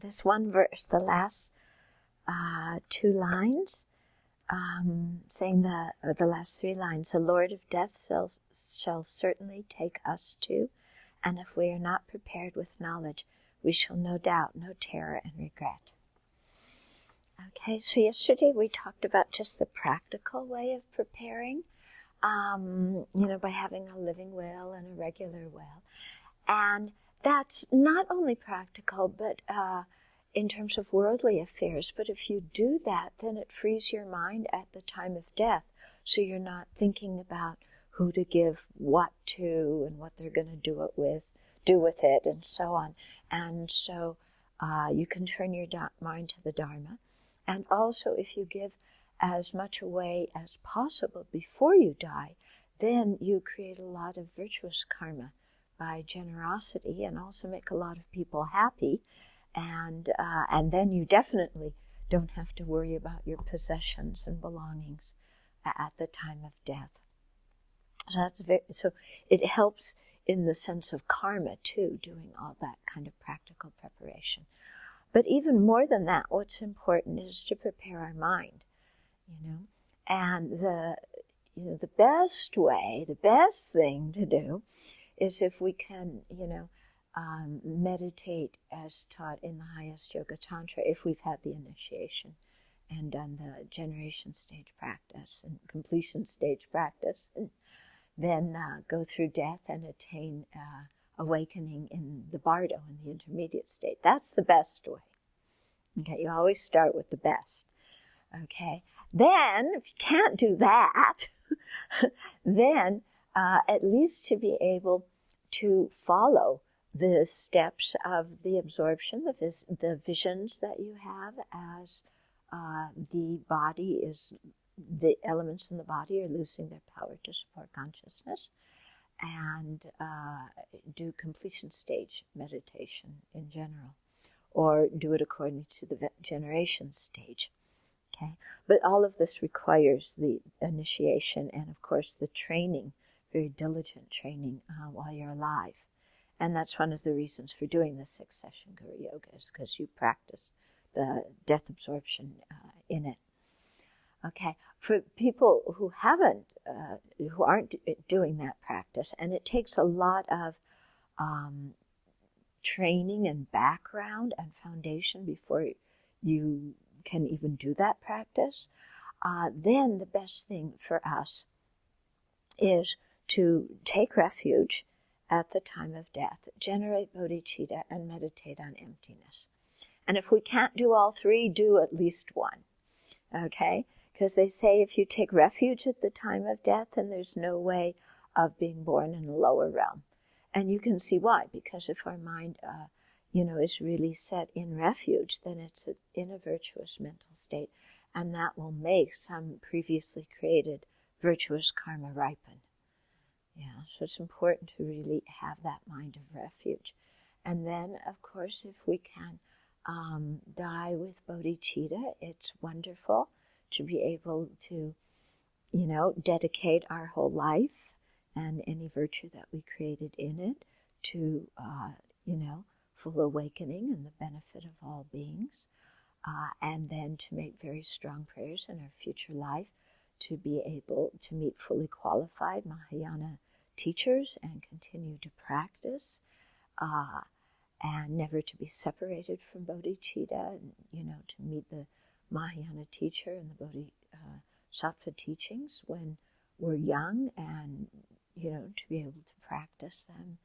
this one verse, the last two lines, saying the last three lines, the Lord of death shall certainly take us too, and if we are not prepared with knowledge, we shall no doubt know terror and regret. Okay, so yesterday we talked about just the practical way of preparing, by having a living will and a regular will. And that's not only practical, but in terms of worldly affairs. But if you do that, then it frees your mind at the time of death. So you're not thinking about who to give what to and what they're going to do with it, and so on. And so you can turn your mind to the Dharma. And also, if you give as much away as possible before you die, then you create a lot of virtuous karma by generosity, and also make a lot of people happy, and then you definitely don't have to worry about your possessions and belongings at the time of death. So it helps in the sense of karma too, doing all that kind of practical preparation. But even more than that, what's important is to prepare our mind, and the best way, the best thing to do is if we can, meditate as taught in the highest Yoga Tantra, if we've had the initiation and done the generation stage practice and completion stage practice, and then go through death and attain awakening in the bardo, in the intermediate state. That's the best way. Okay, you always start with the best. Okay, then if you can't do that, then at least to be able to follow the steps of the absorption, the visions that you have as the elements in the body are losing their power to support consciousness, and do completion stage meditation in general, or do it according to the generation stage. Okay, but all of this requires the initiation and, of course, the training, very diligent training while you're alive. And that's one of the reasons for doing the 6th session Guru Yoga, is because you practice the death absorption in it. Okay, for people who aren't doing that practice, and it takes a lot of training and background and foundation before you can even do that practice, then the best thing for us is to take refuge at the time of death, generate bodhicitta, and meditate on emptiness. And if we can't do all three, do at least one, okay? Because they say if you take refuge at the time of death, then there's no way of being born in a lower realm. And you can see why, because if our mind, is really set in refuge, then it's in a virtuous mental state, and that will make some previously created virtuous karma ripen. Yeah, so it's important to really have that mind of refuge. And then, of course, if we can die with bodhicitta, it's wonderful to be able to, dedicate our whole life and any virtue that we created in it to, full awakening and the benefit of all beings. And then to make very strong prayers in our future life to be able to meet fully qualified Mahayana teachers and continue to practice, and never to be separated from bodhicitta, and, to meet the Mahayana teacher and the Bodhisattva teachings when we're young, and, to be able to practice them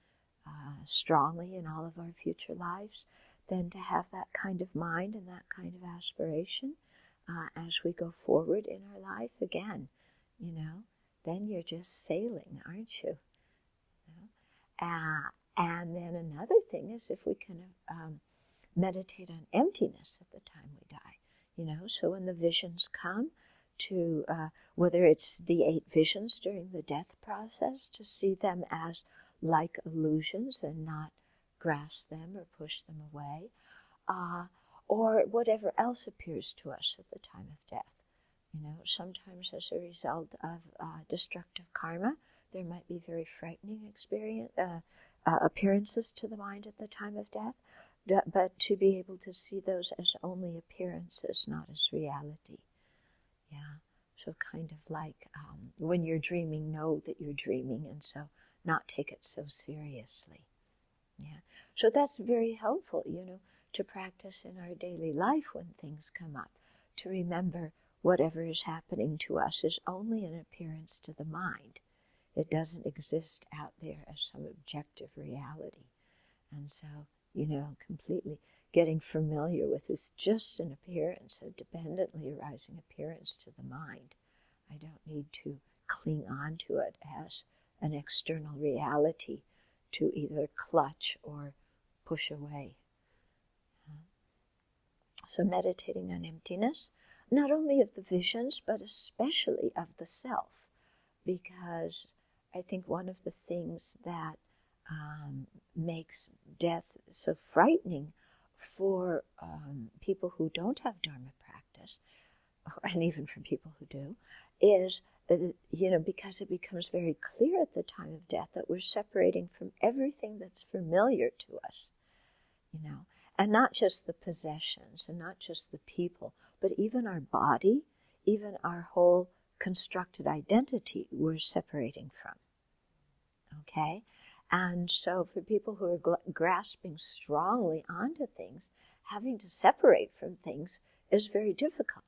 strongly in all of our future lives, then to have that kind of mind and that kind of aspiration as we go forward in our life again, then you're just sailing, aren't you? And then another thing is if we can meditate on emptiness at the time we die, so when the visions come, to whether it's the 8 visions during the death process, to see them as like illusions and not grasp them or push them away, or whatever else appears to us at the time of death. Sometimes as a result of destructive karma, there might be very frightening appearances to the mind at the time of death, but to be able to see those as only appearances, not as reality. Yeah. So kind of like when you're dreaming, know that you're dreaming, and so not take it so seriously. Yeah. So that's very helpful, to practice in our daily life when things come up, to remember whatever is happening to us is only an appearance to the mind. It doesn't exist out there as some objective reality. And so, completely getting familiar with it's just an appearance, a dependently arising appearance to the mind. I don't need to cling on to it as an external reality to either clutch or push away. So meditating on emptiness, not only of the visions, but especially of the self, because I think one of the things that makes death so frightening for people who don't have Dharma practice, and even for people who do, is, because it becomes very clear at the time of death that we're separating from everything that's familiar to us, and not just the possessions and not just the people, but even our body, even our whole constructed identity we're separating from. Okay? And so for people who are grasping strongly onto things, having to separate from things is very difficult,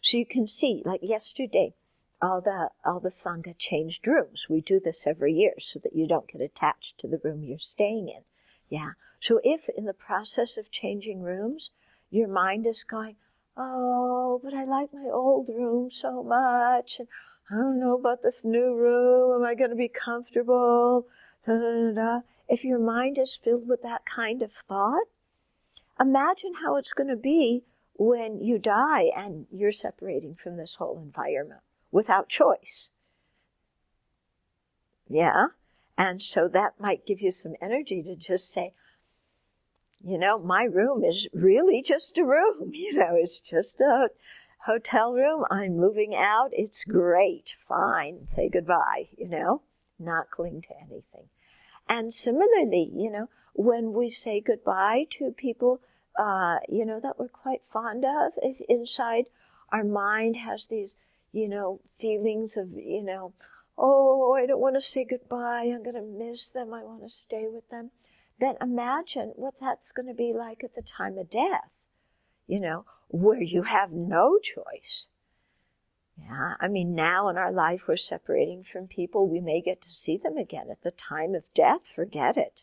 So you can see, like yesterday, all the Sangha changed rooms. We do this every year so that you don't get attached to the room you're staying in. Yeah. So if in the process of changing rooms, your mind is going, oh, but I like my old room so much, and I don't know about this new room, am I going to be comfortable? Da, da, da, da. If your mind is filled with that kind of thought, imagine how it's going to be when you die and you're separating from this whole environment without choice. Yeah? And so that might give you some energy to just say, my room is really just a room. It's just a hotel room. I'm moving out. It's great. Fine. Say goodbye, not cling to anything. And similarly, when we say goodbye to people, that we're quite fond of, if inside our mind has these, feelings of, oh, I don't want to say goodbye. I'm going to miss them. I want to stay with them. Then imagine what that's going to be like at the time of death, where you have no choice. Yeah, I mean, now in our life we're separating from people. We may get to see them again. At the time of death, forget it.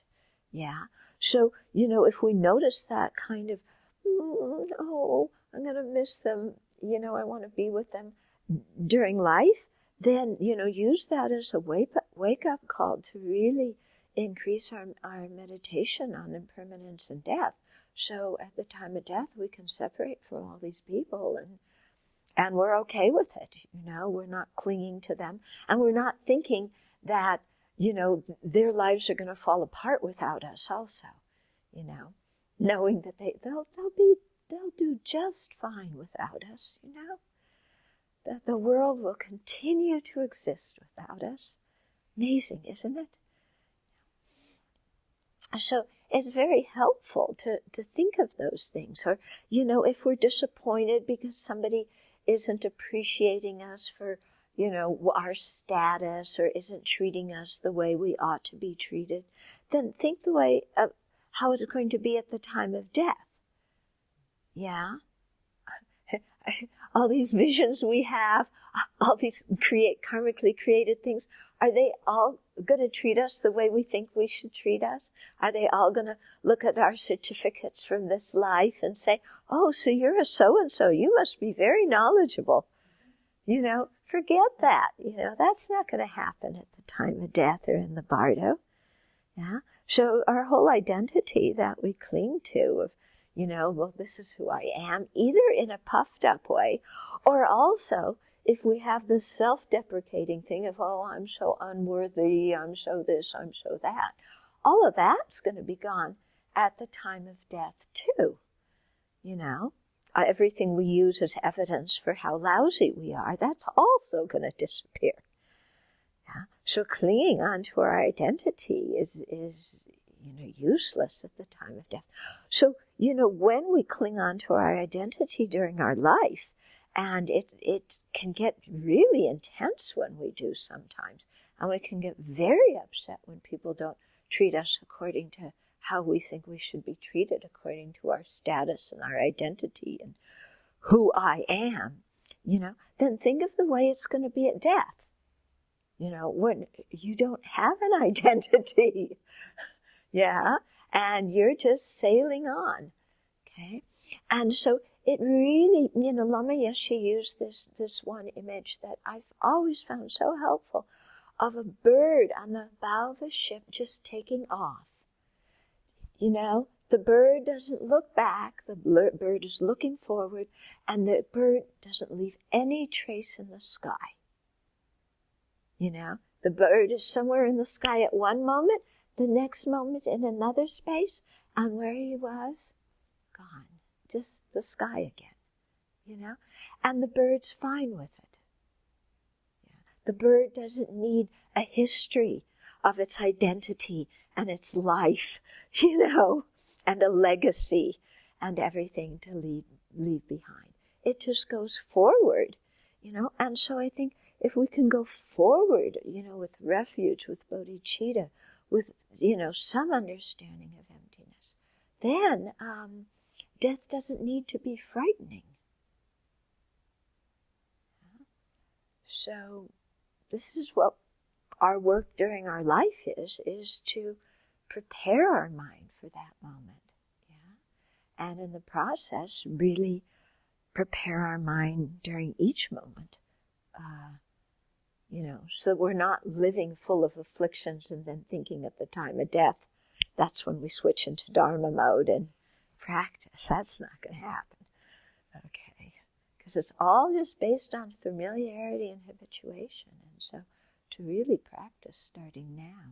Yeah. So, if we notice that kind of, oh, I'm going to miss them, I want to be with them during life, then, use that as a wake-up call to really increase our meditation on impermanence and death. So at the time of death, we can separate from all these people and we're okay with it. We're not clinging to them. And we're not thinking that, their lives are going to fall apart without us also, knowing that they'll do just fine without us, that the world will continue to exist without us. Amazing, isn't it? So it's very helpful to think of those things. Or, if we're disappointed because somebody isn't appreciating us for, our status or isn't treating us the way we ought to be treated, then think the way of how it's going to be at the time of death. Yeah? All these visions we have, all these karmically created things, are they all going to treat us the way we think we should treat us? Are they all going to look at our certificates from this life and say, oh, so you're a so-and-so, you must be very knowledgeable? Forget that. That's not going to happen at the time of death or in the bardo. Yeah? So our whole identity that we cling to of, well, this is who I am, either in a puffed up way, or also if we have this self-deprecating thing of, oh, I'm so unworthy, I'm so this, I'm so that. All of that's going to be gone at the time of death too. Everything we use as evidence for how lousy we are, that's also going to disappear. Yeah? So clinging on to our identity is useless at the time of death. So, when we cling on to our identity during our life, and it can get really intense when we do sometimes, and we can get very upset when people don't treat us according to how we think we should be treated, according to our status and our identity and who I am, then think of the way it's going to be at death. When you don't have an identity, yeah, and you're just sailing on, okay? And so it really, Lama Yeshe used this one image that I've always found so helpful, of a bird on the bow of a ship just taking off. The bird doesn't look back, the bird is looking forward, and the bird doesn't leave any trace in the sky. The bird is somewhere in the sky at one moment, the next moment in another space, and where he was, gone. Just the sky again, And the bird's fine with it. Yeah. The bird doesn't need a history of its identity and its life, and a legacy and everything to leave behind. It just goes forward, And so I think if we can go forward, with refuge, with bodhicitta, with, some understanding of emptiness, then death doesn't need to be frightening. So this is what our work during our life is to prepare our mind for that moment, and in the process really prepare our mind during each moment, so that we're not living full of afflictions and then thinking at the time of death, that's when we switch into Dharma mode and practice. That's not going to happen, okay? Because it's all just based on familiarity and habituation, and so to really practice starting now.